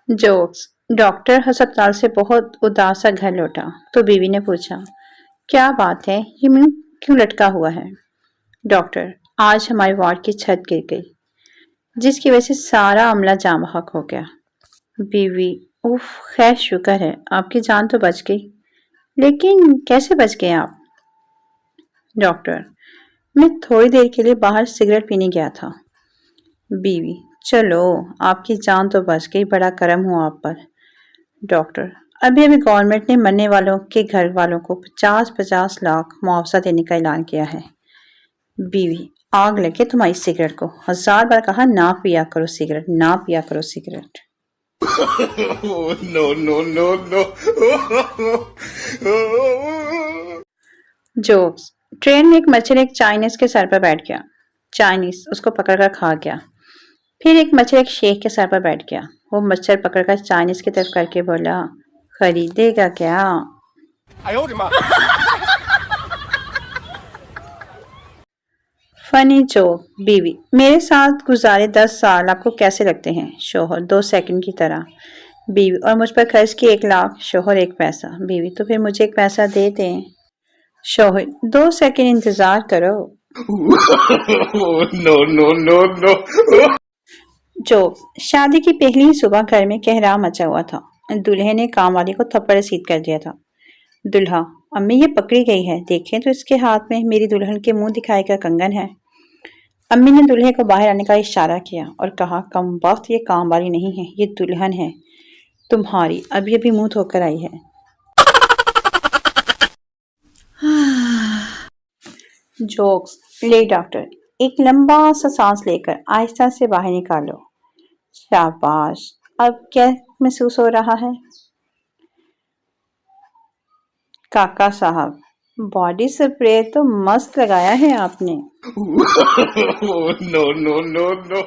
Jokes. Doctor अस्पताल से बहुत उदास सा घर लौटा तो बीवी ने पूछा, क्या बात है, ये मुंह क्यों लटका हुआ है? डॉक्टर, आज हमारे वार्ड की छत गिर गई जिसकी वजह से सारा अमला जाम बहक हो गया। बीवी, उफ, खैर शुक्र है आपकी जान तो बच गई, लेकिन कैसे बच गए आप? डॉक्टर, मैं थोड़ी देर के लिए बाहर सिगरेट पीने गया था। बीवी, चलो आपकी जान तो बच गई, बड़ा करम हुआ आप पर। डॉक्टर, अभी अभी गवर्नमेंट ने मरने वालों के घर वालों को 50-50 लाख मुआवजा देने का ऐलान किया है। बीवी, आग लगे तुम्हारी सिगरेट को, 1000 बार कहा ना पिया करो सिगरेट, ना पिया करो cigarette. No, no, no, no. Jokes. Train में एक मच्छर एक चाइनीज के सर पर बैठ गया। चाइनीज उसको पकड़कर खा गया। फिर एक मच्छर एक शेख के सर पर बैठ गया। वो मच्छर पकड़कर चाइनीज की तरफ करके बोला, खरीदेगा क्या? Funny joke. बीवी, मेरे साथ गुजारे 10 साल आपको कैसे लगते हैं? शोहर, 2 सेकंड की तरह। बीवी, और मुझ पर खर्च किए 1 लाख। शोहर, 1 पैसा। बीवी, तो फिर मुझे 1 पैसा दे दें। शोहर, 2 सेकंड इंतजार करो। No, no, no, no. Joke. शादी की पहली ही सुबह घर में कहराम मचा हुआ था। दूल्हे ने काम वाली को थप्पड़ रसीद कर दिया था। दुल्हा, अम्मी ये पकड़ी गई है, देखें तो इसके हाथ में मेरी दुल्हन के मुंह दिखाई का कंगन है। अम्मी ने दूल्हे को बाहर आने का इशारा किया और कहा, कमबख्त, ये काम वाली नहीं है, ये दुल्हन है तुम्हारी, अभी अभी मुंह धोकर आई है। जोक्स। ले डॉक्टर, एक लंबा सा सांस लेकर आहिस्ता से बाहर निकालो। शाबाश, अब क्या महसूस हो रहा है? काका साहब, बॉडी स्प्रे तो मस्त लगाया है आपने। No, no, no, no.